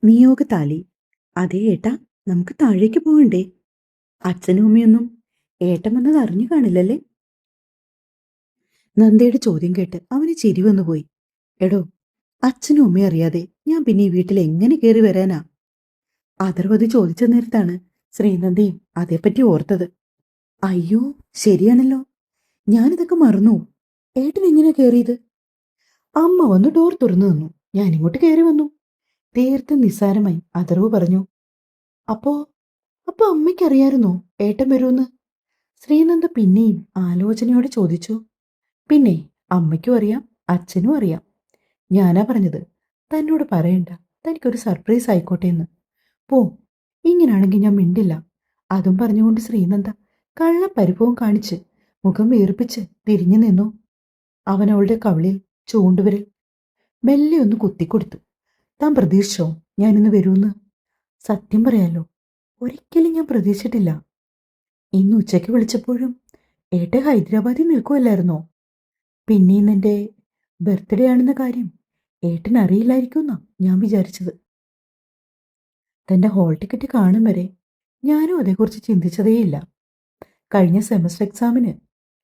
നിയോഗത്താലി. അതേ ഏട്ടാ, നമുക്ക് താഴേക്ക് പോകണ്ടേ? അച്ഛനും അമ്മയൊന്നും ഏട്ടൻ വന്നത് അറിഞ്ഞു കാണില്ലല്ലേ? നന്ദയുടെ ചോദ്യം കേട്ട് അവന് ചിരി വന്നുപോയി. എടോ, അച്ഛനും അമ്മയും അറിയാതെ ഞാൻ പിന്നെ ഈ വീട്ടിൽ എങ്ങനെ കയറി വരാനാ? അതർവതി ചോദിച്ച നേരത്താണ് ശ്രീനന്ദയും അതേപ്പറ്റി ഓർത്തത്. അയ്യോ, ശരിയാണല്ലോ, ഞാനിതൊക്കെ മറന്നു. ഏട്ടൻ എങ്ങനെയാ കയറിയത്? അമ്മ വന്ന് ഡോർ തുറന്നു തന്നു, ഞാനിങ്ങോട്ട് കയറി വന്നു. തീർത്തും നിസ്സാരമായി അതർവ് പറഞ്ഞു. അപ്പോ അപ്പൊ അമ്മയ്ക്കറിയായിരുന്നോ ഏട്ടൻ വരുമെന്ന്? ശ്രീനന്ദ പിന്നെയും ആലോചനയോടെ ചോദിച്ചു. പിന്നെ അമ്മയ്ക്കും അറിയാം, അച്ഛനും അറിയാം. ഞാനാ പറഞ്ഞത് തന്നോട് പറയണ്ട, തനിക്കൊരു സർപ്രൈസ് ആയിക്കോട്ടെ എന്ന്. പോ, ഇങ്ങനാണെങ്കിൽ ഞാൻ മിണ്ടില്ല. അതും പറഞ്ഞുകൊണ്ട് ശ്രീനന്ദ കള്ളപ്പരിഭവം കാണിച്ച് മുഖം വീർപ്പിച്ച് തിരിഞ്ഞു നിന്നു. അവൻ അവളുടെ കവിളിൽ ചൂണ്ടുവിരൽ മെല്ലെ ഒന്ന് കുത്തിക്കൊടുത്തു. താൻ പ്രതീക്ഷിച്ചോ ഞാനിന്ന് വരൂന്ന്? സത്യം പറയാലോ, ഒരിക്കലും ഞാൻ പ്രതീക്ഷിച്ചിട്ടില്ല. ഇന്ന് ഉച്ചയ്ക്ക് വിളിച്ചപ്പോഴും ഏട്ടൻ ഹൈദരാബാദിൽ നിൽക്കുമല്ലായിരുന്നോ? പിന്നെ ഇന്നെന്റെ ബർത്ത്ഡേ ആണെന്ന കാര്യം ഏട്ടൻ അറിയില്ലായിരിക്കുമെന്നാ ഞാൻ വിചാരിച്ചത്. തന്റെ ഹോൾ ടിക്കറ്റ് കാണും വരെ ഞാനും അതേക്കുറിച്ച് ചിന്തിച്ചതേയില്ല. കഴിഞ്ഞ സെമസ്റ്റർ എക്സാമിന്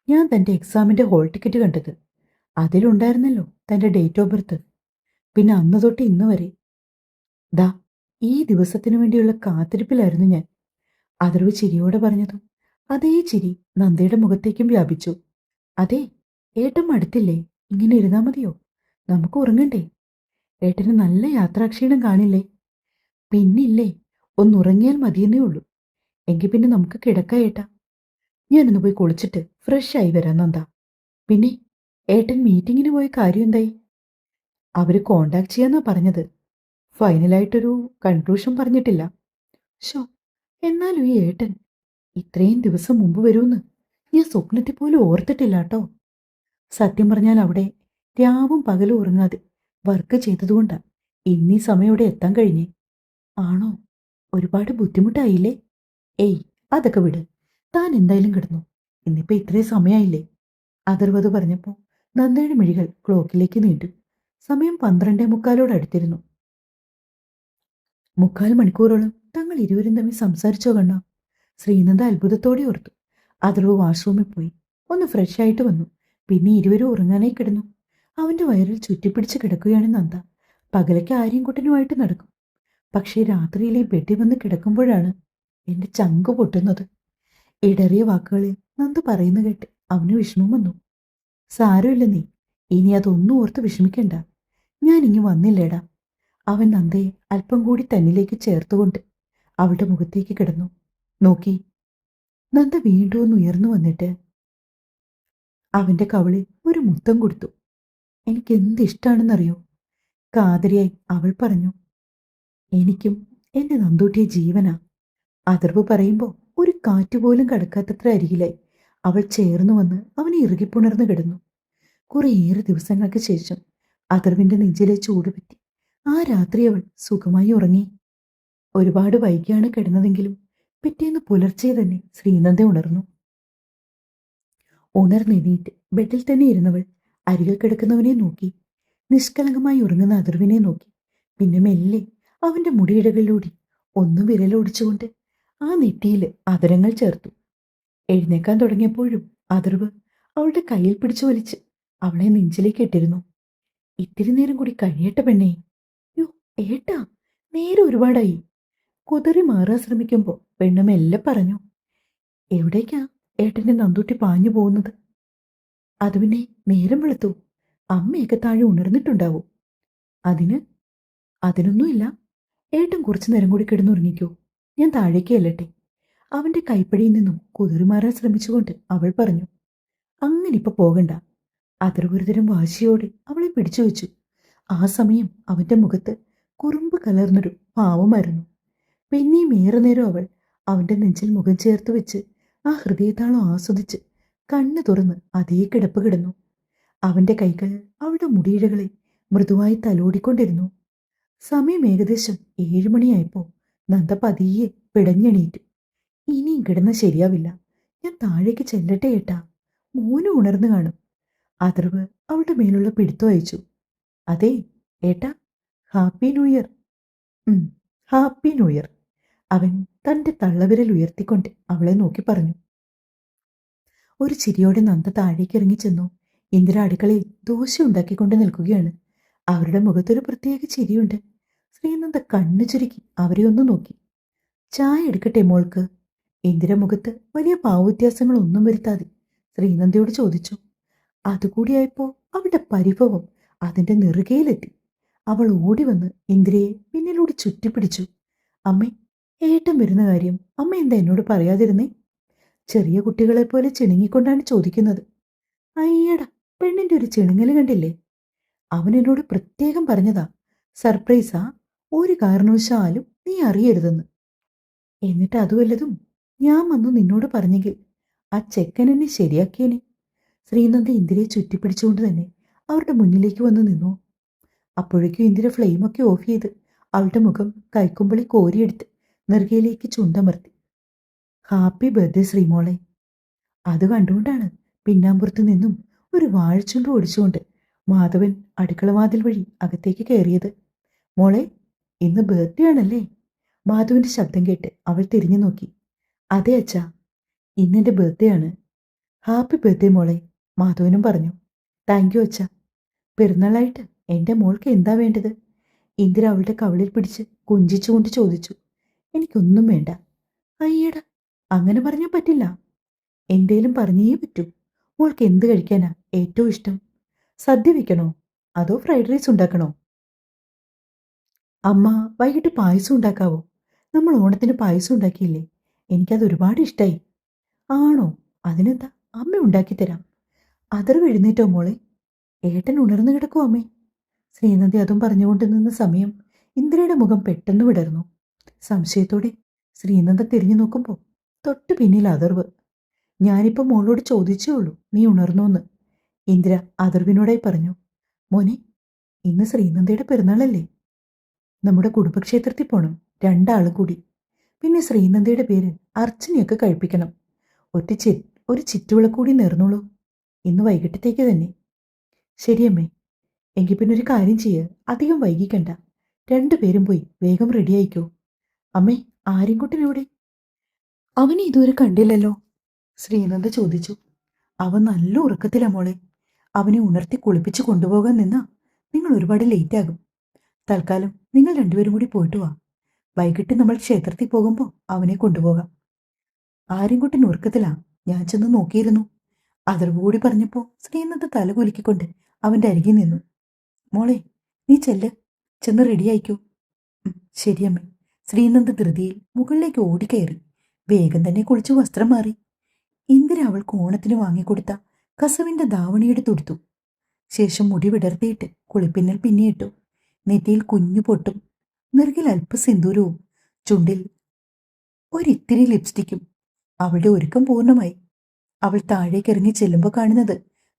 ഞാൻ തന്റെ എക്സാമിന്റെ ഹോൾ ടിക്കറ്റ് കണ്ടത്. അതിലുണ്ടായിരുന്നല്ലോ തന്റെ ഡേറ്റ് ഓഫ് ബർത്ത്. പിന്നെ അന്ന് തൊട്ട് ഇന്ന് വരെ ദാ ഈ ദിവസത്തിനു വേണ്ടിയുള്ള കാത്തിരിപ്പിലായിരുന്നു ഞാൻ. അതർവ് ചിരിയോടെ പറഞ്ഞതും അതേ ചിരി നന്ദയുടെ മുഖത്തേക്കും വ്യാപിച്ചു. അതെ, ഏട്ടൻ മടുത്തില്ലേ? ഇങ്ങനെ ഇരുന്നാ മതിയോ? നമുക്ക് ഉറങ്ങണ്ടേ? ഏട്ടന് നല്ല യാത്രാക്ഷീണം കാണില്ലേ? പിന്നില്ലേ, ഒന്നുറങ്ങിയാൽ മതിയെന്നേ ഉള്ളൂ. എങ്കിൽ പിന്നെ നമുക്ക് കിടക്കാം ഏട്ടാ. ഞാനൊന്ന് പോയി കുളിച്ചിട്ട് ഫ്രഷ് ആയി വരാം നന്ദ. പിന്നെ ഏട്ടൻ മീറ്റിങ്ങിന് പോയ കാര്യം എന്തായി? അവര് കോണ്ടാക്ട് ചെയ്യാന്നാ പറഞ്ഞത്. ഫൈനലായിട്ടൊരു കൺക്ലൂഷൻ പറഞ്ഞിട്ടില്ല. ഷോ, എന്നാലും ഈ ഏട്ടൻ ഇത്രയും ദിവസം മുമ്പ് വരുമെന്ന് ഞാൻ സ്വപ്നത്തിൽ പോലും ഓർത്തിട്ടില്ല കേട്ടോ. സത്യം പറഞ്ഞാൽ അവിടെ രാവും പകലും ഉറങ്ങാതെ വർക്ക് ചെയ്തതുകൊണ്ടാ ഇന്നീ സമയം ഇവിടെ എത്താൻ കഴിഞ്ഞേ. ആണോ? ഒരുപാട് ബുദ്ധിമുട്ടായില്ലേ? ഏയ്, അതൊക്കെ വിട്. താൻ എന്തായാലും കിടന്നു. ഇന്നിപ്പോ ഇത്രയും സമയമായില്ലേ? അതർവത് പറഞ്ഞപ്പോ നന്ദയുടെ മിഴികൾ ക്ലോക്കിലേക്ക് നീണ്ടു. സമയം 12:45 അടുത്തിരുന്നു. 3/4 മണിക്കൂറോളം തങ്ങൾ ഇരുവരും തമ്മിൽ സംസാരിച്ചോ കണ്ണ? ശ്രീനന്ദ അത്ഭുതത്തോടെ ഓർത്തു. അതർവ് വാഷ്റൂമിൽ പോയി ഒന്ന് ഫ്രഷ് ആയിട്ട് വന്നു. പിന്നെ ഇരുവരും ഉറങ്ങാനായി കിടന്നു. അവന്റെ വയറിൽ ചുറ്റിപ്പിടിച്ച് കിടക്കുകയാണ് നന്ദ. പകലയ്ക്ക് ആര്യൻകുട്ടനുമായിട്ട് നടക്കും. പക്ഷേ രാത്രിയിലെ ബെഡിൽ വന്ന് കിടക്കുമ്പോഴാണ് എന്റെ ചങ്ക് പൊട്ടുന്നത്. ഇടറിയ വാക്കുകളിൽ നന്ദ പറയുന്ന കേട്ട് അവന് വിഷമം വന്നു. സാരമില്ല നീ, ഇനി അതൊന്നും ഓർത്ത് വിഷമിക്കണ്ട. ഞാൻ ഇങ്ങ് വന്നില്ലേടാ. അവൻ നന്ദയെ അല്പം കൂടി തന്നിലേക്ക് ചേർത്തുകൊണ്ട് അവളുടെ മുഖത്തേക്ക് കിടന്നു. നോക്കി നന്ദ വീണ്ടും ഒന്ന് ഉയർന്നു വന്നിട്ട് അവന്റെ കവിളിൽ ഒരു മുത്തം കൊടുത്തു. എനിക്ക് എന്ത് ഇഷ്ടാണെന്നറിയോ? കാതരിയായി അവൾ പറഞ്ഞു. എനിക്കും എന്റെ നന്ദൂട്ടിയെ ജീവനാ. അതിർവ് പറയുമ്പോൾ ഒരു കാറ്റുപോലും കടക്കാത്തത്ര അരികിലായി അവൾ ചേർന്നു വന്ന് അവനെ ഇറുകിപ്പുണർന്നു കിടന്നു. കുറേയേറെ ദിവസങ്ങൾക്ക് ശേഷം അതിർവിന്റെ നെഞ്ചിലെ ചൂട് പറ്റി ആ രാത്രി അവൾ സുഖമായി ഉറങ്ങി. ഒരുപാട് വൈകിയാണ് കിടന്നതെങ്കിലും പിറ്റേന്ന് പുലർച്ചെ തന്നെ ശ്രീനന്ദ ഉണർന്നു. ഉണർന്നെണീറ്റ് ബെഡിൽ തന്നെ ഇരുന്നവൾ അരികിൽ കിടക്കുന്നവനെ നോക്കി. നിഷ്കളങ്കമായി ഉറങ്ങുന്ന അതിർവിനെ നോക്കി. പിന്നെ മെല്ലെ അവന്റെ മുടിയിഴകളിലൂടെ ഒന്ന് വിരലോടിച്ചുകൊണ്ട് ആ നെറ്റിയില് അതരങ്ങൾ ചേർത്തു. എഴുന്നേക്കാൻ തുടങ്ങിയപ്പോഴും അതിർവ് അവളുടെ കയ്യിൽ പിടിച്ചു വലിച്ച് അവളെ നെഞ്ചിലേക്ക് ഇട്ടിരുന്നു. ഇത്തിരി നേരം കൂടി കഴിയട്ടെ പെണ്ണേ. യോ ഏട്ടാ, നേരെ ഒരുപാടായി. കുതറി മാറാൻ ശ്രമിക്കുമ്പോ പെണ്ണ് മെല്ലെ പറഞ്ഞു. എവിടേക്കാ ഏട്ടന്റെ നന്ദൂട്ടി പാഞ്ഞു പോകുന്നത്? അത് പിന്നെ നേരം വെളുത്തു, അമ്മയൊക്കെ താഴെ ഉണർന്നിട്ടുണ്ടാവും. അതിന് അതിനൊന്നുമില്ല. ഏട്ടൻ കുറച്ചു നേരം കൂടി കിടന്നുറങ്ങിക്കോ, ഞാൻ താഴേക്ക് ചെല്ലട്ടെ. അവന്റെ കൈപ്പടിയിൽ നിന്നും കുതിറിമാറാൻ ശ്രമിച്ചുകൊണ്ട് അവൾ പറഞ്ഞു. അങ്ങനെ ഇപ്പൊ പോകണ്ട. അതിർവൊരുതരം വാശിയോടെ അവളെ പിടിച്ചു വെച്ചു. ആ സമയം അവന്റെ മുഖത്ത് കുറുമ്പ് കലർന്നൊരു ഭാവമായിരുന്നു. പിന്നെയും ഏറെ നേരം അവൾ അവന്റെ നെഞ്ചിൽ മുഖം ചേർത്ത് വെച്ച് ആ ഹൃദയതാളം ആസ്വദിച്ച് കണ്ണു തുറന്ന് അതേ കിടപ്പ് കിടന്നു. അവന്റെ കൈകൾ അവളുടെ മുടിയിഴകളെ മൃദുവായി തലോടിക്കൊണ്ടിരുന്നു. സമയം ഏകദേശം 7 മണിയായപ്പോ നന്ദ പതിയെ പിടഞ്ഞെണീറ്റു. ഇനിയും കിടന്ന ശരിയാവില്ല, ഞാൻ താഴേക്ക് ചെല്ലട്ടെ ഏട്ടാ. മോനും ഉണർന്നു കാണും. അതിർവ് അവളുടെ മേലുള്ള പിടുത്തം അയച്ചു. അതെ ഏട്ടാ, ഹാപ്പി ന്യൂ ഇയർ. ഉം, ഹാപ്പി ന്യൂ ഇയർ. അവൻ തന്റെ തള്ളവിരൽ ഉയർത്തിക്കൊണ്ട് അവളെ നോക്കി പറഞ്ഞു. ഒരു ചിരിയോടെ നന്ദ താഴേക്ക് ഇറങ്ങിച്ചെന്നു. ഇന്ദിര അടുക്കളയിൽ ദോശ ഉണ്ടാക്കിക്കൊണ്ട് നിൽക്കുകയാണ്. അവരുടെ മുഖത്തൊരു പ്രത്യേക ചിരിയുണ്ട്. ശ്രീനന്ദ കണ്ണു ചുരുക്കി അവരെ ഒന്ന് നോക്കി. ചായ എടുക്കട്ടെ മോൾക്ക്? ഇന്ദിര മുഖത്ത് വലിയ ഭാവവ്യത്യാസങ്ങളൊന്നും വരുത്താതെ ശ്രീനന്ദയോട് ചോദിച്ചു. അതുകൂടിയായപ്പോ അവളുടെ പരിഭവം അതിന്റെ നെറുകയിലെത്തി. അവൾ ഓടി വന്ന് ഇന്ദിരയെ പിന്നിലൂടെ ചുറ്റിപ്പിടിച്ചു. അമ്മേ, ഏട്ടൻ വരുന്ന കാര്യം അമ്മ എന്താ എന്നോട് പറയാതിരുന്നേ? ചെറിയ കുട്ടികളെ പോലെ ചിണുങ്ങിക്കൊണ്ടാണ് ചോദിക്കുന്നത്. അയ്യടാ, പെണ്ണിന്റെ ഒരു ചിണുങ്ങല് കണ്ടില്ലേ? അവൻ എന്നോട് പ്രത്യേകം പറഞ്ഞതാ, സർപ്രൈസാ, ഒരു കാരണവശാലും നീ അറിയരുതെന്ന്. എന്നിട്ട് അതുവല്ലതും ഞാൻ വന്നു നിന്നോട് പറഞ്ഞെങ്കിൽ ആ ചെക്കൻ എന്നെ ശരിയാക്കിയേനെ. ശ്രീനന്ദ ഇന്ദിരയെ ചുറ്റിപ്പിടിച്ചുകൊണ്ട് തന്നെ അവരുടെ മുന്നിലേക്ക് വന്ന് നിന്നു. അപ്പോഴേക്കും ഇന്ദിര ഫ്ലെയിമൊക്കെ ഓഫ് ചെയ്ത് അവളുടെ മുഖം കൈക്കുമ്പിളി കോരിയെടുത്ത് നെറുകയിലേക്ക് ചുണ്ടമർത്തി. Happy birthday ശ്രീമോളെ. അത് കണ്ടുകൊണ്ടാണ് പിന്നാമ്പുറത്തു നിന്നും ഒരു വാഴച്ചുണ്ട് ഓടിച്ചുകൊണ്ട് മാധവൻ അടുക്കളവാതിൽ വഴി അകത്തേക്ക് കയറിയത്. മോളെ, ഇന്ന് ബർത്ത്ഡേ ആണല്ലേ? മാധവന്റെ ശബ്ദം കേട്ട് അവൾ തിരിഞ്ഞു നോക്കി. അതെ അച്ഛാ, ഇന്നെന്റെ ബർത്ത്ഡേ ആണ്. ഹാപ്പി ബർത്ത്ഡേ മോളെ, മാധവനും പറഞ്ഞു. താങ്ക് യു അച്ഛാ. പെരുന്നാളായിട്ട് എന്റെ മോൾക്ക് എന്താ വേണ്ടത്? ഇന്ദിര അവളുടെ കവിളിൽ പിടിച്ച് കൊഞ്ചിച്ചുകൊണ്ട് ചോദിച്ചു. എനിക്കൊന്നും വേണ്ട. അയ്യടാ, അങ്ങനെ പറഞ്ഞാൽ പറ്റില്ല. എന്തേലും പറഞ്ഞേ പറ്റൂ. മോൾക്ക് എന്ത് കഴിക്കാനാ ഏറ്റവും ഇഷ്ടം? സദ്യ വെക്കണോ അതോ ഫ്രൈഡ് റൈസ് ഉണ്ടാക്കണോ? അമ്മ വൈകിട്ട് പായസം ഉണ്ടാക്കാവോ? നമ്മൾ ഓണത്തിന് പായസം ഉണ്ടാക്കിയില്ലേ? എനിക്കത് ഒരുപാട് ഇഷ്ടായി. ആണോ? അതിനെന്താ, അമ്മ ഉണ്ടാക്കിത്തരാം. അതർവ് എഴുന്നേറ്റോ മോളെ? ഏട്ടൻ ഉണർന്നു കിടക്കൂ അമ്മേ. ശ്രീനന്ദി അതും പറഞ്ഞുകൊണ്ട് നിന്ന സമയം ഇന്ദിരയുടെ മുഖം പെട്ടെന്ന് വിടർന്നു. സംശയത്തോടെ ശ്രീനന്ദ തിരിഞ്ഞു നോക്കുമ്പോൾ തൊട്ടു പിന്നിൽ അതർവ്. ഞാനിപ്പോ മോളോട് ചോദിച്ചേ ഉള്ളൂ നീ ഉണർന്നോന്ന്. ഇന്ദിര അതർവിനോടായി പറഞ്ഞു. മോനെ, ഇന്ന് ശ്രീനന്ദയുടെ പിറന്നാളല്ലേ? നമ്മുടെ കുടുംബക്ഷേത്രത്തിൽ പോണം, രണ്ടാളും കൂടി. പിന്നെ ശ്രീനന്ദയുടെ പേര് അർച്ചനയൊക്കെ കഴിപ്പിക്കണം. ഒരു ചിറ്റുവിളക്കൂടി നേർന്നോളൂ. ഇന്ന് വൈകിട്ടത്തേക്ക് തന്നെ. ശരിയമ്മേ. എങ്കിൽ പിന്നെ ഒരു കാര്യം ചെയ്യ്, അധികം വൈകിക്കണ്ട. രണ്ടുപേരും പോയി വേഗം റെഡിയായിക്കോ. അമ്മേ, ആര്യൻകുട്ടനെവിടെ? അവനെ ഇതുവരെ കണ്ടില്ലല്ലോ. ശ്രീനന്ദ ചോദിച്ചു. അവൻ നല്ല ഉറക്കത്തിലാ മോളെ. അവനെ ഉണർത്തി കുളിപ്പിച്ച് കൊണ്ടുപോകാൻ നിന്നാ നിങ്ങൾ ഒരുപാട് ലേറ്റ് ആകും. തൽക്കാലം നിങ്ങൾ രണ്ടുപേരും കൂടി പോയിട്ട് വാ. വൈകിട്ട് നമ്മൾ ക്ഷേത്രത്തിൽ പോകുമ്പോൾ അവനെ കൊണ്ടുപോകാം. ആര്യൻകുട്ടൻ ഉറക്കത്തിലാ, ഞാൻ ചെന്ന് നോക്കിയിരുന്നു. അതർകൂടി പറഞ്ഞപ്പോ ശ്രീനന്ദ തല കുലുക്കിക്കൊണ്ട് അവന്റെ അരികിൽ നിന്നു. മോളെ, നീ ചെന്ന് റെഡിയായിക്കോ. ശരിയമ്മേ. ശ്രീനന്ദ ധൃതിയിൽ മുകളിലേക്ക് ഓടിക്കയറി വേഗം തന്നെ കുളിച്ചു വസ്ത്രം മാറി. ഇന്ദിര അവൾക്ക് ഓണത്തിന് വാങ്ങിക്കൊടുത്ത കസവിന്റെ ധാവണിയെടുത്തു. ശേഷം മുടി വിടർത്തിയിട്ട് കുളിപ്പിന്നൽ പിന്നിയിട്ടു. നെറ്റിയിൽ കുഞ്ഞു പൊട്ടും, നെറുകിൽ അല്പ സിന്ദൂരവും, ചുണ്ടിൽ ഒരിത്തിരി ലിപ്സ്റ്റിക്കും. അവളുടെ ഒരുക്കം പൂർണ്ണമായി. അവൾ താഴേക്കിറങ്ങി ചെല്ലുമ്പോൾ കാണുന്നത്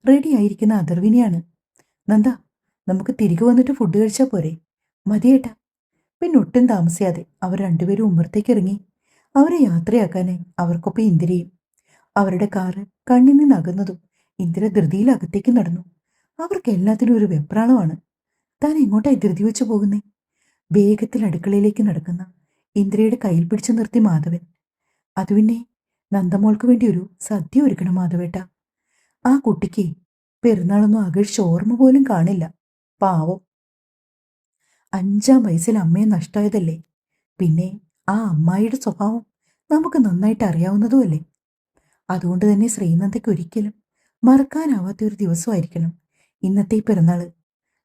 റെഡിയായിരിക്കുന്ന അതർവിനെയാണ്. നന്ദ, നമുക്ക് തിരികെ വന്നിട്ട് ഫുഡ് കഴിച്ചാൽ പോരെ? മതിയേട്ടാ. പിന്നെ ഒട്ടും താമസിയാതെ അവർ രണ്ടുപേരും ഉമ്മറത്തേക്ക് ഇറങ്ങി. അവരെ യാത്രയാക്കാനായി അവർക്കൊപ്പം ഇന്ദിരയും. അവരുടെ കാറ് കണ്ണിൽ നിന്ന് അകന്നതും ഇന്ദിര ധൃതിയിൽ അകത്തേക്ക് നടന്നു. അവർക്ക് എല്ലാത്തിനും ഒരു വെപ്രാളമാണ്. താൻ എങ്ങോട്ടായി ധൃതി വെച്ചു പോകുന്നേ? വേഗത്തിൽ അടുക്കളയിലേക്ക് നടക്കുന്ന ഇന്ദിരയുടെ കയ്യിൽ പിടിച്ചു നിർത്തി മാധവൻ. അത് പിന്നെ നന്ദമോൾക്ക് വേണ്ടി ഒരു സദ്യ ഒരുക്കണം മാധവേട്ട. ആ കുട്ടിക്ക് പെരുന്നാളൊന്നും ആഘോഷിച്ച ഓർമ്മ പോലും കാണില്ല. പാവം. 5-ാം വയസ്സിൽ അമ്മയെ നഷ്ടമായതല്ലേ. പിന്നെ ആ അമ്മായിയുടെ സ്വഭാവം നമുക്ക് നന്നായിട്ട് അറിയാവുന്നതുമല്ലേ. അതുകൊണ്ട് തന്നെ ശ്രീനന്ദയ്ക്ക് ഒരിക്കലും മറക്കാനാവാത്ത ഒരു ദിവസമായിരിക്കണം ഇന്നത്തെ പിറന്നാള്.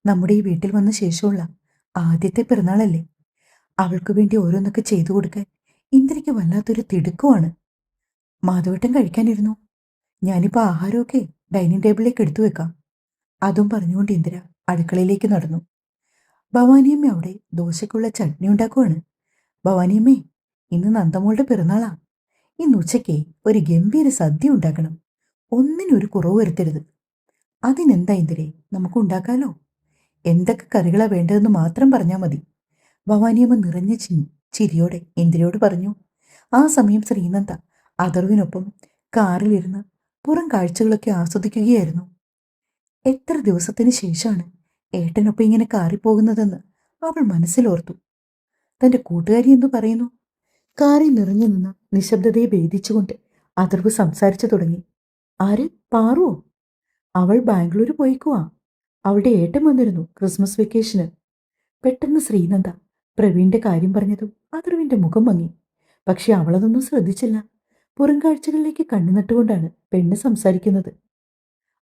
നമ്മുടെ ഈ വീട്ടിൽ വന്ന ശേഷമുള്ള ആദ്യത്തെ പിറന്നാളല്ലേ. അവൾക്ക് വേണ്ടി ഓരോന്നൊക്കെ ചെയ്തു കൊടുക്കാൻ ഇന്ദിരയ്ക്ക് വല്ലാത്തൊരു തിടുക്കമാണ്. മാധവട്ടൻ കഴിക്കാനിരുന്നു. ഞാനിപ്പോ ആഹാരമൊക്കെ ഡൈനിങ് ടേബിളിലേക്ക് എടുത്തു വെക്കാം. അതും പറഞ്ഞുകൊണ്ട് ഇന്ദിര അടുക്കളയിലേക്ക് നടന്നു. ഭവാനിയമ്മ അവിടെ ദോശയ്ക്കുള്ള ചട്നി ഉണ്ടാക്കുവാണ്. ഭവാനിയമ്മേ, ഇന്ന് നന്ദമോളുടെ പിറന്നാളാ. ഇന്ന് ഉച്ചയ്ക്ക് ഒരു ഗംഭീര സദ്യ ഉണ്ടാക്കണം. ഒന്നിനും ഒരു കുറവ് വരുത്തരുത്. അതിനെന്താ ഇന്ദിരേ, നമുക്ക് ഉണ്ടാക്കാലോ. എന്തൊക്കെ കറികളാ വേണ്ടതെന്ന് മാത്രം പറഞ്ഞാൽ മതി. ഭവാനിയമ്മ നിറഞ്ഞ ചിരിയോടെ ഇന്ദിരയോട് പറഞ്ഞു. ആ സമയം ശ്രീനന്ദ അതർവിനൊപ്പം കാറിലിരുന്ന് പുറം കാഴ്ചകളൊക്കെ ആസ്വദിക്കുകയായിരുന്നു. എത്ര ദിവസത്തിന് ശേഷമാണ് ഏട്ടനൊപ്പം ഇങ്ങനെ കാറിപ്പോകുന്നതെന്ന് അവൾ മനസ്സിലോർത്തു. തന്റെ കൂട്ടുകാരി എന്ന് പറയുന്നു. കാറിൽ നിറഞ്ഞു നിന്ന നിശബ്ദതയെ ഭേദിച്ചുകൊണ്ട് അഥർവ് സംസാരിച്ചു തുടങ്ങി. ആര്? പാറുവോ? അവൾ ബാംഗ്ലൂര് പോയിക്കുവാ. അവളുടെ ഏട്ടൻ വന്നിരുന്നു ക്രിസ്മസ് വെക്കേഷന്. പെട്ടെന്ന് ശ്രീനന്ദ പ്രവീണിന്റെ കാര്യം പറഞ്ഞതും അഥർവിന്റെ മുഖം മങ്ങി. പക്ഷെ അവളതൊന്നും ശ്രദ്ധിച്ചില്ല. പുറം കാഴ്ചകളിലേക്ക് കണ്ണു നട്ടുകൊണ്ടാണ് പെണ്ണ് സംസാരിക്കുന്നത്.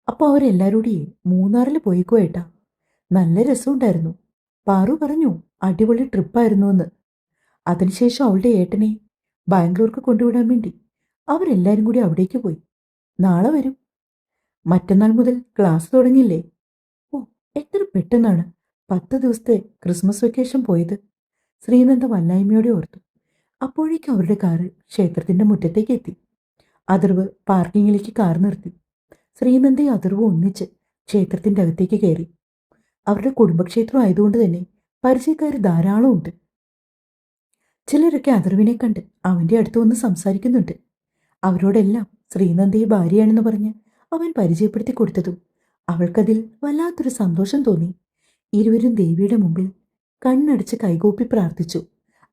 അപ്പൊ അവരെല്ലാരൂടിയേ മൂന്നാറിൽ പോയിക്കുവാ ഏട്ടാ. നല്ല രസമുണ്ടായിരുന്നു. പാറു പറഞ്ഞു അടിപൊളി ട്രിപ്പായിരുന്നുവെന്ന്. അതിനുശേഷം അവളുടെ ഏട്ടനെ ബാംഗ്ലൂർക്ക് കൊണ്ടുവിടാൻ വേണ്ടി അവരെല്ലാരും കൂടി അവിടേക്ക് പോയി. നാളെ വരും. മറ്റന്നാൾ മുതൽ ക്ലാസ് തുടങ്ങിയില്ലേ? ഓ, എത്ര പെട്ടെന്നാണ് 10 ദിവസത്തെ ക്രിസ്മസ് വെക്കേഷൻ പോയത്. ശ്രീനന്ദ വല്ലായ്മയോടെ ഓർത്തു. അപ്പോഴേക്കും അവരുടെ കാറ് ക്ഷേത്രത്തിന്റെ മുറ്റത്തേക്ക് എത്തി. അഥർവ് പാർക്കിങ്ങിലേക്ക് കാർ നിർത്തി. ശ്രീനന്ദയും അഥർവും ഒന്നിച്ച് ക്ഷേത്രത്തിന്റെ അകത്തേക്ക് കയറി. അവരുടെ കുടുംബക്ഷേത്രം ആയതുകൊണ്ട് തന്നെ പരിചയക്കാർ ധാരാളം ഉണ്ട്. ചിലരൊക്കെ അഥർവിനെ കണ്ട് അവന്റെ അടുത്ത് വന്ന് സംസാരിക്കുന്നുണ്ട്. അവരോടെല്ലാം ശ്രീനന്ദയെ ഭാര്യയാണെന്ന് പറഞ്ഞ് അവൻ പരിചയപ്പെടുത്തി കൊടുത്തതും അവൾക്കതിൽ വല്ലാത്തൊരു സന്തോഷം തോന്നി. ഇരുവരും ദേവിയുടെ മുമ്പിൽ കണ്ണടച്ച് കൈകൂപ്പി പ്രാർത്ഥിച്ചു.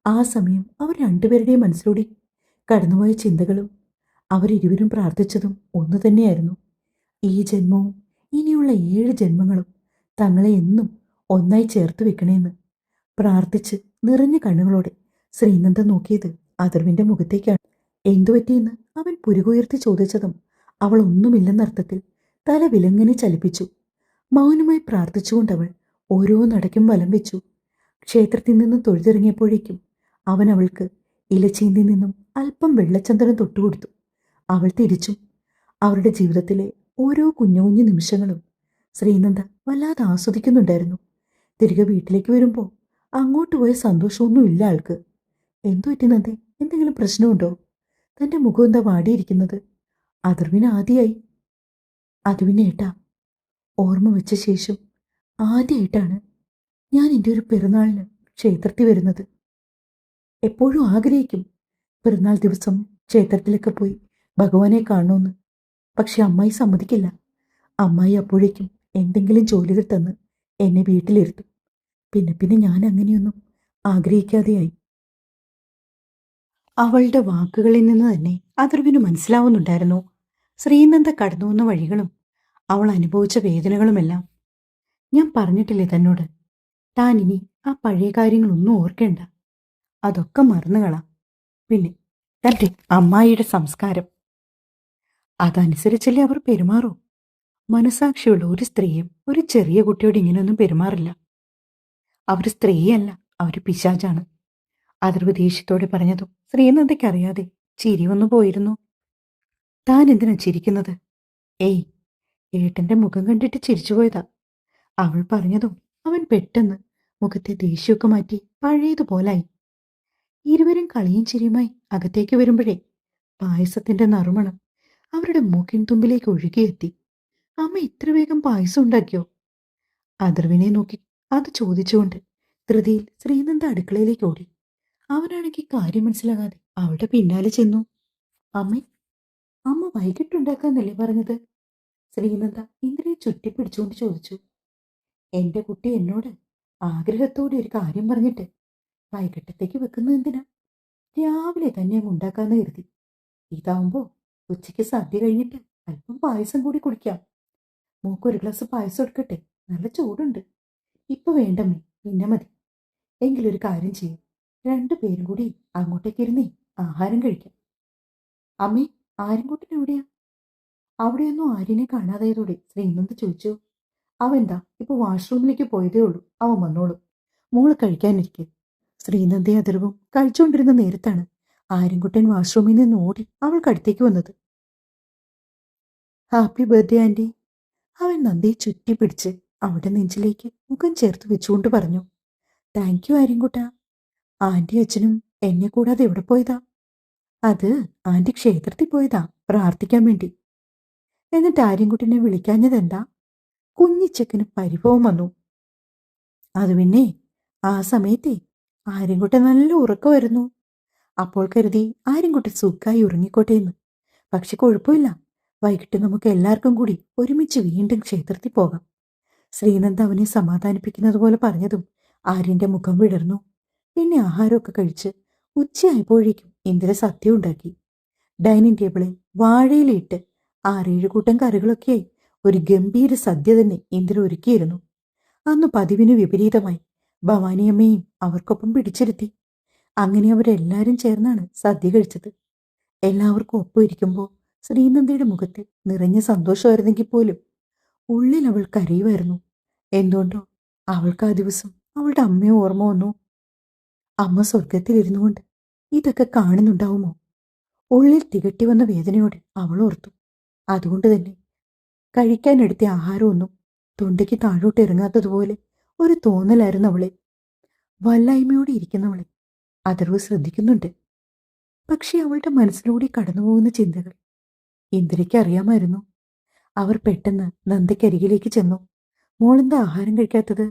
ആ സമയം അവർ രണ്ടുപേരുടെയും മനസ്സിലൂടെ കടന്നുപോയ ചിന്തകളും അവരിരുവരും പ്രാർത്ഥിച്ചതും ഒന്നു തന്നെയായിരുന്നു. ഈ ജന്മവും ഇനിയുള്ള 7 ജന്മങ്ങളും തങ്ങളെ എന്നും ഒന്നായി ചേർത്ത് വെക്കണേന്ന് പ്രാർത്ഥിച്ച് നിറഞ്ഞ കണ്ണുകളോടെ ശ്രീനന്ദ നോക്കിയത് അഥർവിന്റെ മുഖത്തേക്കാണ്. എന്തുപറ്റിയെന്ന് അവൻ പുരുകുയർത്തി ചോദിച്ചതും അവൾ ഒന്നുമില്ലെന്നർത്ഥത്തിൽ തല വിലങ്ങനെ ചലിപ്പിച്ചു. മൗനമായി പ്രാർത്ഥിച്ചുകൊണ്ടവൾ ഓരോ നടക്കും വലം വെച്ചു. ക്ഷേത്രത്തിൽ നിന്നും തൊഴുതിറങ്ങിയപ്പോഴേക്കും അവൻ അവൾക്ക് ഇലച്ചീന്തിൽ നിന്നും അല്പം വെള്ളച്ചന്ദനം തൊട്ടുകൊടുത്തു. അവൾ തിരിച്ചും. അവരുടെ ജീവിതത്തിലെ ഓരോ കുഞ്ഞു കുഞ്ഞു നിമിഷങ്ങളും ശ്രീനന്ദ വല്ലാതെ ആസ്വദിക്കുന്നുണ്ടായിരുന്നു. തിരികെ വീട്ടിലേക്ക് വരുമ്പോൾ അങ്ങോട്ട് പോയ സന്തോഷമൊന്നുമില്ല ആൾക്ക്. എന്തു പറ്റി നന്ദേ? എന്തെങ്കിലും പ്രശ്നമുണ്ടോ? തന്റെ മുഖം എന്താ വാടിയിരിക്കുന്നത്? അഥർവിന് ആദ്യമായി. അത് പിന്നെ ഏട്ടാ, ഓർമ്മ വെച്ച ശേഷം ആദ്യമായിട്ടാണ് ഞാൻ എൻ്റെ ഒരു പിറന്നാളിന് ക്ഷേത്രത്തിൽ വരുന്നത്. എപ്പോഴും ആഗ്രഹിക്കും പിറന്നാൾ ദിവസം ക്ഷേത്രത്തിലൊക്കെ പോയി ഭഗവാനെ കാണണമെന്ന്. പക്ഷെ അമ്മായി സമ്മതിക്കില്ല. അമ്മായി അപ്പോഴേക്കും എന്തെങ്കിലും ജോലികൾ തന്ന് എന്നെ വീട്ടിലിരുത്തും. പിന്നെ പിന്നെ ഞാൻ അങ്ങനെയൊന്നും ആഗ്രഹിക്കാതെയായി. അവളുടെ വാക്കുകളിൽ നിന്ന് തന്നെ അഥർവിന് മനസ്സിലാവുന്നുണ്ടായിരുന്നു ശ്രീനന്ദ കടന്നു വന്ന വഴികളും അവൾ അനുഭവിച്ച വേദനകളുമെല്ലാം. ഞാൻ പറഞ്ഞിട്ടില്ലേ തന്നോട്, താൻ ഇനി ആ പഴയ കാര്യങ്ങളൊന്നും ഓർക്കേണ്ട. അതൊക്കെ മറന്നുകളാം. പിന്നെ തന്റെ അമ്മായിയുടെ സംസ്കാരം അതനുസരിച്ചല്ലേ അവർ പെരുമാറൂ. മനസാക്ഷിയുള്ള ഒരു സ്ത്രീയും ഒരു ചെറിയ കുട്ടിയോട് ഇങ്ങനെയൊന്നും പെരുമാറില്ല. അവർ സ്ത്രീയല്ല, അവർ പിശാചാണ്. അഥർവ് ദേഷ്യത്തോടെ പറഞ്ഞതും ശ്രീനന്ദയ്ക്കറിയാതെ ചിരി വന്നു പോയിരുന്നു. താൻ എന്തിനാ ചിരിക്കുന്നത്? ഏയ്, ഏട്ടന്റെ മുഖം കണ്ടിട്ട് ചിരിച്ചുപോയതാ. അവൾ പറഞ്ഞതും അവൻ പെട്ടെന്ന് മുഖത്തെ ദേഷ്യമൊക്കെ മാറ്റി പഴയതുപോലായി. ഇരുവരും കളിയും ചിരിയുമായി അകത്തേക്ക് വരുമ്പോഴേ പായസത്തിന്റെ നറുമണം അവരുടെ മൂക്കിൻ തുമ്പിലേക്ക് ഒഴുകിയെത്തി. അമ്മ ഇത്ര വേഗം പായസം ഉണ്ടാക്കിയോ? അഥർവിനെ നോക്കി അത് ചോദിച്ചുകൊണ്ട് ധൃതിയിൽ ശ്രീനന്ദ അടുക്കളയിലേക്ക് ഓടി. അവനാണെങ്കിൽ കാര്യം മനസ്സിലാകാതെ അവളുടെ പിന്നാലെ ചെന്നു. അമ്മ അമ്മ വൈകിട്ടുണ്ടാക്കാന്നല്ലേ പറഞ്ഞത്? ശ്രീനന്ദ ഇന്ദ്രയെ ചുറ്റിപ്പിടിച്ചുകൊണ്ട് ചോദിച്ചു. എന്റെ കുട്ടി എന്നോട് ആഗ്രഹത്തോടെ ഒരു കാര്യം പറഞ്ഞിട്ട് വൈകിട്ടത്തേക്ക് വെക്കുന്നത് എന്തിനാ? രാവിലെ തന്നെ അങ്ങ് ഉണ്ടാക്കാന്ന് കരുതി. ഇതാവുമ്പോ ഉച്ചയ്ക്ക് സദ്യ കഴിഞ്ഞിട്ട് അല്പം പായസം കൂടി കുടിക്കാം. മോക്കൊരു ഗ്ലാസ് പായസം എടുക്കട്ടെ? നല്ല ചൂടുണ്ട്. ഇപ്പൊ വേണ്ടമ്മേ, പിന്നെ മതി. എങ്കിലൊരു കാര്യം ചെയ്യും, 2 പേരും കൂടി അങ്ങോട്ടേക്ക് ഇരുന്നേ ആഹാരം കഴിക്കാം. അമ്മേ, ആര്യൻകുട്ടൻ എവിടെയാ? അവിടെയൊന്നും ആര്യനെ കാണാതായതോടെ ശ്രീനന്ദ ചോദിച്ചു. അവെന്താ ഇപ്പൊ വാഷ്റൂമിലേക്ക് പോയതേ ഉള്ളൂ, അവൻ വന്നോളും. മോള് കഴിക്കാനിരിക്കെ. ശ്രീനന്ദയും അഥർവും കഴിച്ചുകൊണ്ടിരുന്ന നേരത്താണ് ആര്യൻകുട്ടൻ വാഷ്റൂമിൽ നിന്ന് ഓടി അവൾക്കടുത്തേക്ക് വന്നത്. Happy birthday aunty. അവൻ നന്ദിയെ ചുറ്റിപ്പിടിച്ച് അവളുടെ നെഞ്ചിലേക്ക് മുഖം ചേർത്ത് വെച്ചുകൊണ്ട് പറഞ്ഞു. Thank you ആര്യൻകുട്ട. ആന്റി അച്ഛനും എന്നെ കൂടാതെ എവിടെ പോയതാ? അത് ആന്റി ക്ഷേത്രത്തിൽ പോയതാ പ്രാർത്ഥിക്കാൻ വേണ്ടി. എന്നിട്ട് ആര്യൻകുട്ടനെ വിളിക്കാഞ്ഞതെന്താ? കുഞ്ഞിച്ചക്കന് പരിഭവം വന്നു. അത് പിന്നെ ആ സമയത്തെ ആര്യൻകുട്ടൻ നല്ല ഉറക്കമായിരുന്നു. അപ്പോൾ കരുതി ആര്യൻകുട്ടൻ സുഖമായി ഉറങ്ങിക്കോട്ടെ എന്ന്. പക്ഷെ കുഴപ്പമില്ല, വൈകിട്ട് നമുക്ക് എല്ലാവർക്കും കൂടി ഒരുമിച്ച് വീണ്ടും ക്ഷേത്രത്തിൽ പോകാം. ശ്രീനന്ദ അവനെ സമാധാനിപ്പിക്കുന്നത് പോലെ പറഞ്ഞതും ആര്യന്റെ മുഖം വിടർന്നു. പിന്നെ ആഹാരമൊക്കെ കഴിച്ച് ഉച്ചയായപ്പോഴേക്കും ഇന്ദിര സദ്യ ഉണ്ടാക്കി. ഡൈനിങ് ടേബിളിൽ വാഴയിലിട്ട് 6-7 കൂട്ടം കറികളൊക്കെയായി ഒരു ഗംഭീര സദ്യ തന്നെ ഇന്ദിര ഒരുക്കിയിരുന്നു. അന്ന് പതിവിന് വിപരീതമായി ഭവാനിയമ്മയും അവർക്കൊപ്പം പിടിച്ചിരുത്തി. അങ്ങനെ അവരെല്ലാരും ചേർന്നാണ് സദ്യ കഴിച്ചത്. എല്ലാവർക്കും ഒപ്പം ഇരിക്കുമ്പോൾ ശ്രീനന്ദയുടെ മുഖത്ത് നിറഞ്ഞ സന്തോഷമായിരുന്നെങ്കിൽ പോലും ഉള്ളിൽ അവൾ കരയുമായിരുന്നു. എന്തുകൊണ്ടോ അവൾക്ക് ആ ദിവസം അവളുടെ അമ്മയെ ഓർമ്മ വന്നു. അമ്മ സ്വർഗത്തിലിരുന്നു കൊണ്ട് ഇതൊക്കെ കാണുന്നുണ്ടാവുമോ? ഉള്ളിൽ തികട്ടി വന്ന വേദനയോടെ അവൾ ഓർത്തു. അതുകൊണ്ട് തന്നെ കഴിക്കാനെടുത്ത ആഹാരമൊന്നും തൊണ്ടയ്ക്ക് താഴോട്ട് ഇറങ്ങാത്തതുപോലെ ഒരു തോന്നലായിരുന്നു അവളെ. വല്ലായ്മയോടെ ഇരിക്കുന്നവളെ അഥർവ് ശ്രദ്ധിക്കുന്നുണ്ട്. പക്ഷെ അവളുടെ മനസ്സിലൂടെ കടന്നുപോകുന്ന ചിന്തകൾ ഇന്ദിരയ്ക്ക് അറിയാമായിരുന്നു. അവർ പെട്ടെന്ന് നന്ദയ്ക്കരികിലേക്ക് ചെന്നു. മോളെന്താ ആഹാരം കഴിക്കാത്തത്?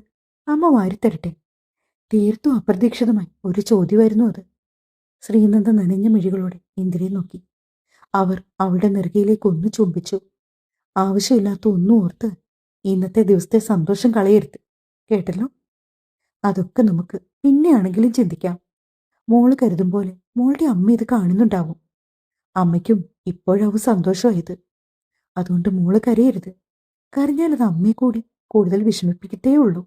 അമ്മ വാരിത്തരട്ടെ. തീർത്തും അപ്രതീക്ഷിതമായി ഒരു ചോദ്യമായിരുന്നു അത്. ശ്രീനന്ദ നനഞ്ഞ മിഴികളോടെ ഇന്ദിരയെ നോക്കി. അവർ അവളുടെ നെറുകയിലേക്ക് ഒന്ന് ചുംബിച്ചു. ആവശ്യമില്ലാത്ത ഒന്നും ഓർത്ത് ഇന്നത്തെ ദിവസത്തെ സന്തോഷം കളയരുത്, കേട്ടല്ലോ? അതൊക്കെ നമുക്ക് പിന്നെയാണെങ്കിലും ചിന്തിക്കാം. മോള് കരുതും പോലെ മോളുടെ അമ്മ ഇത് കാണുന്നുണ്ടാവും. അമ്മയ്ക്കും ഇപ്പോഴാവും സന്തോഷമായത്. അതുകൊണ്ട് മോള് കരയരുത്. കരഞ്ഞാൽ അത് അമ്മയെ കൂടി കൂടുതൽ വിഷമിപ്പിക്കത്തേ ഉള്ളൂ.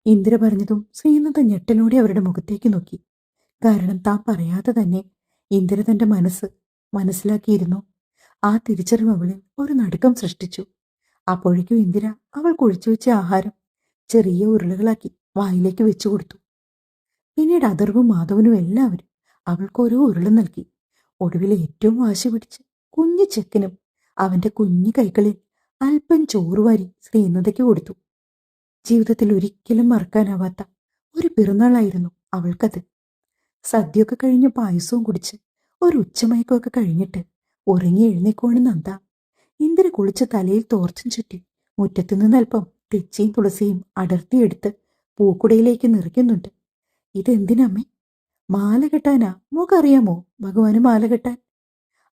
ഇന്ദിര പറഞ്ഞതും ശ്രീനന്ദ ഞെട്ടലോടെ അവരുടെ മുഖത്തേക്ക് നോക്കി. കാരണം താൻ പറയാതെ തന്നെ ഇന്ദിര തന്റെ മനസ്സിലാക്കിയിരുന്നു. ആ തിരിച്ചറിവ് അവളിൽ ഒരു നടുക്കം സൃഷ്ടിച്ചു. അപ്പോഴേക്കും ഇന്ദിര അവൾ കുഴിച്ചു വെച്ച ആഹാരം ചെറിയ ഉരുളകളാക്കി വായിലേക്ക് വെച്ചു കൊടുത്തു. പിന്നീട് അഥർവും മാധവനും എല്ലാവരും അവൾക്ക് ഓരോ ഉരുള നൽകി. ഒടുവിൽ ഏറ്റവും വാശി പിടിച്ച് കുഞ്ഞു ചെക്കനും അവന്റെ കുഞ്ഞു കൈകളിൽ അല്പം ചോറുവാരി ശ്രീനന്ദയ്ക്ക് കൊടുത്തു. ജീവിതത്തിൽ ഒരിക്കലും മറക്കാനാവാത്ത ഒരു പിറന്നാളായിരുന്നു അവൾക്കത്. സദ്യയൊക്കെ കഴിഞ്ഞ് പായസവും കുടിച്ച് ഒരു ഉച്ചമയക്കമൊക്കെ കഴിഞ്ഞിട്ട് ഉറങ്ങി എഴുന്നേക്കുവാണ് നന്ദ. ഇന്ദിര കുളിച്ച് തലയിൽ തോർച്ചും ചുറ്റി മുറ്റത്തു നിന്നൽപ്പം തെച്ചിയും തുളസിയും അടർത്തിയെടുത്ത് പൂക്കുടയിലേക്ക് നിറയ്ക്കുന്നുണ്ട്. ഇതെന്തിനമ്മേ? മാല കെട്ടാനാ? മോക്കറിയാമോ ഭഗവാന് മാല കെട്ടാൻ?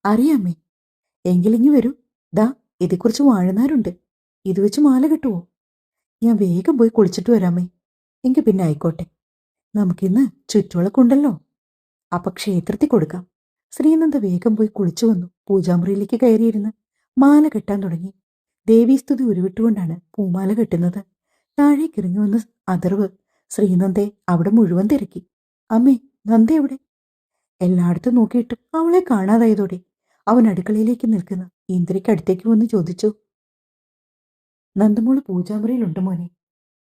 അറിയാമേ. എങ്കിലിങ്ങി വരൂ. ദാ ഇതേക്കുറിച്ച് വാഴുന്നാരുണ്ട്. ഇത് വെച്ച് മാല കെട്ടുവോ? ഞാൻ വേഗം പോയി കുളിച്ചിട്ട് വരാമേ. എങ്കിൽ പിന്നെ ആയിക്കോട്ടെ. നമുക്കിന്ന് ചുറ്റുവിളക്കുണ്ടല്ലോ. അപ്പൊ ക്ഷേത്രത്തിൽ കൊടുക്കാം. ശ്രീനന്ദ വേഗം പോയി കുളിച്ചു വന്നു പൂജാമുറിയിലേക്ക് കയറിയിരുന്ന് മാല കെട്ടാൻ തുടങ്ങി. ദേവീസ്തുതി ഉരുവിട്ടുകൊണ്ടാണ് പൂമാല കെട്ടുന്നത്. താഴേക്കിറങ്ങി വന്ന് അഥർവ് ശ്രീനന്ദയെ അവിടെ മുഴുവൻ തിരക്കി. അമ്മേ, നന്ദ എവിടെ? എല്ലായിടത്തും നോക്കിയിട്ടും അവളെ കാണാതായതോടെ അവൻ അടുക്കളയിലേക്ക് നിൽക്കുന്ന ഇന്ദിരയ്ക്ക് അടുത്തേക്ക് വന്ന് ചോദിച്ചു. നന്ദമോള് പൂജാമുറിയിലുണ്ട് മോനെ.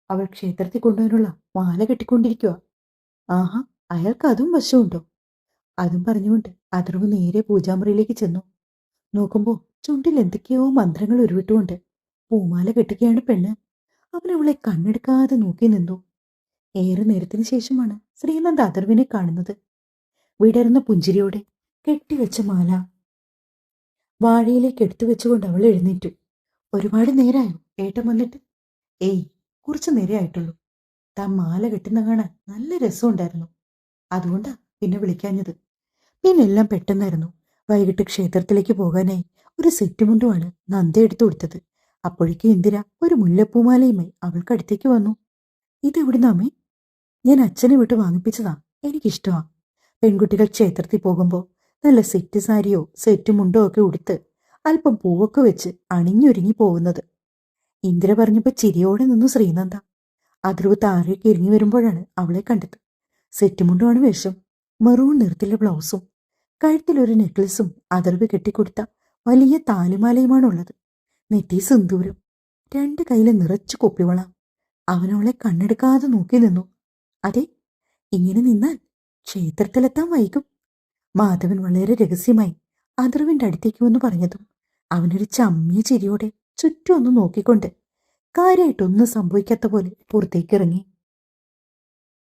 അവൾ ക്ഷേത്രത്തിൽ കൊണ്ടുവന്നുള്ള മാല കെട്ടിക്കൊണ്ടിരിക്കുക. ആഹാ, അയാൾക്ക് അതും വശമുണ്ടോ? അതും പറഞ്ഞുകൊണ്ട് അഥർവ് നേരെ പൂജാമുറിയിലേക്ക് ചെന്നു. നോക്കുമ്പോ ചുണ്ടിൽ എന്തൊക്കെയോ മന്ത്രങ്ങൾ ഉരുവിട്ടുകൊണ്ട് പൂമാല കെട്ടുകയാണ് പെണ്ണ്. അവനവളെ കണ്ണെടുക്കാതെ നോക്കി നിന്നു. ഏറെ നേരത്തിന് ശേഷമാണ് ശ്രീനന്ദ അഥർവിനെ കാണുന്നത്. വിടർന്ന പുഞ്ചിരിയോടെ കെട്ടിവെച്ച മാല വാഴയിലേക്ക് എടുത്തു വെച്ചുകൊണ്ട് അവൾ എഴുന്നേറ്റു. ഒരുപാട് നേരമായോ ഏട്ടൻ വന്നിട്ട്? ഏയ്, കുറച്ചു നേരേ ആയിട്ടുള്ളൂ. താൻ മാല കെട്ടുന്ന കാണാൻ നല്ല രസമുണ്ടായിരുന്നു. അതുകൊണ്ടാ പിന്നെ വിളിക്കാഞ്ഞത്. പിന്നെല്ലാം പെട്ടെന്നായിരുന്നു. വൈകിട്ട് ക്ഷേത്രത്തിലേക്ക് പോകാനായി ഒരു സെറ്റ് മുണ്ടുമാണ് നന്ദ എടുത്തു കൊടുത്തത്. അപ്പോഴേക്കും ഇന്ദിര ഒരു മുല്ലപ്പൂമാലയുമായി അവൾക്കടുത്തേക്ക് വന്നു. ഇതെവിടുന്ന അമ്മേ? ഞാൻ അച്ഛനെ വിട്ട് വാങ്ങിപ്പിച്ചതാ. എനിക്കിഷ്ടമാ. പെൺകുട്ടികൾ ക്ഷേത്രത്തിൽ പോകുമ്പോൾ നല്ല സെറ്റ് സാരിയോ സെറ്റ് മുണ്ടോ ഒക്കെ ഉടുത്ത് അല്പം പൂവൊക്കെ വെച്ച് അണിഞ്ഞൊരുങ്ങി പോകുന്നത്. ഇന്ദിര പറഞ്ഞപ്പോ ചിരിയോടെ നിന്നു ശ്രീനന്ദ. അഥർവ് താഴേക്ക് ഇറങ്ങി വരുമ്പോഴാണ് അവളെ കണ്ടത്. സെറ്റ് മുണ്ടുമാണ് വേഷം. മെറൂൺ നിറത്തിലെ ബ്ലൗസും കഴുത്തിലൊരു നെക്ലസും അഥർവ് കെട്ടിക്കൊടുത്ത വലിയ താലിമാലയുമാണുള്ളത്. നെറ്റി സിന്ദൂരം, 2 കൈയില് നിറച്ചു കൊപ്പിവള. അവനവളെ കണ്ണെടുക്കാതെ നോക്കി നിന്നു. അതെ, ഇങ്ങനെ നിന്നാൽ ക്ഷേത്രത്തിലെത്താൻ വൈകും. മാധവൻ വളരെ രഹസ്യമായി അഥർവിന്റെ അടുത്തേക്ക് വന്ന് പറഞ്ഞതും അവനൊരു ചമ്മിയ ചിരിയോടെ ചുറ്റും ഒന്ന് നോക്കിക്കൊണ്ട് കാര്യമായിട്ടൊന്നും സംഭവിക്കാത്ത പോലെ പുറത്തേക്കിറങ്ങി.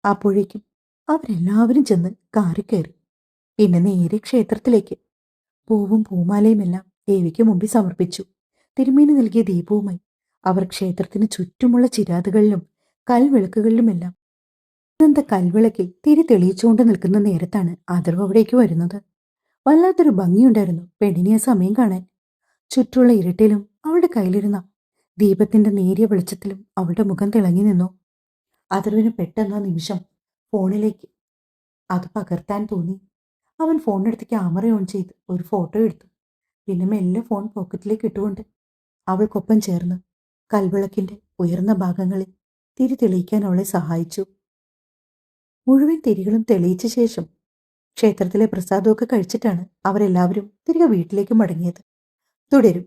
അപ്പോഴേക്കും അവരെല്ലാവരും ചെന്ന് കാറി കയറി. പിന്നെ നേരെ ക്ഷേത്രത്തിലേക്ക്. പൂവും പൂമാലയുമെല്ലാം ദേവിക്ക് മുമ്പിൽ സമർപ്പിച്ചു. തിരുമേനി നൽകിയ ദീപവുമായി അവർ ക്ഷേത്രത്തിന് ചുറ്റുമുള്ള ചിരാതുകളിലും കൽവിളക്കുകളിലുമെല്ലാം നന്ദ കൽവിളക്കിൽ തിരി തെളിയിച്ചുകൊണ്ട് നിൽക്കുന്ന നേരത്താണ് അഥർവ് അവിടേക്ക് വരുന്നത്. വല്ലാത്തൊരു ഭംഗിയുണ്ടായിരുന്നു പെണ്ണിനെ സമയം കാണാൻ. ചുറ്റുള്ള ഇരുട്ടിലും അവളുടെ കയ്യിലിരുന്ന ദീപത്തിന്റെ നേരിയ വെളിച്ചത്തിലും അവളുടെ മുഖം തിളങ്ങി നിന്നു. അഥർവിന് പെട്ടെന്ന നിമിഷം ഫോണിലേക്ക്. അത് പകർത്താൻ തോന്നി. അവൻ ഫോണെടുത്ത് ക്യാമറ ഓൺ ചെയ്ത് ഒരു ഫോട്ടോ എടുത്തു. പിന്നെ മെല്ലെ ഫോൺ പോക്കറ്റിലേക്ക് ഇട്ടുകൊണ്ട് അവൾക്കൊപ്പം ചേർന്ന് കൽവിളക്കിന്റെ ഉയർന്ന ഭാഗങ്ങളിൽ തിരി തെളിയിക്കാൻ അവളെ സഹായിച്ചു. മുഴുവൻ തിരികളും തെളിയിച്ച ശേഷം ക്ഷേത്രത്തിലെ പ്രസാദമൊക്കെ കഴിച്ചിട്ടാണ് അവരെല്ലാവരും തിരികെ വീട്ടിലേക്ക് മടങ്ങിയത്. തുടരും.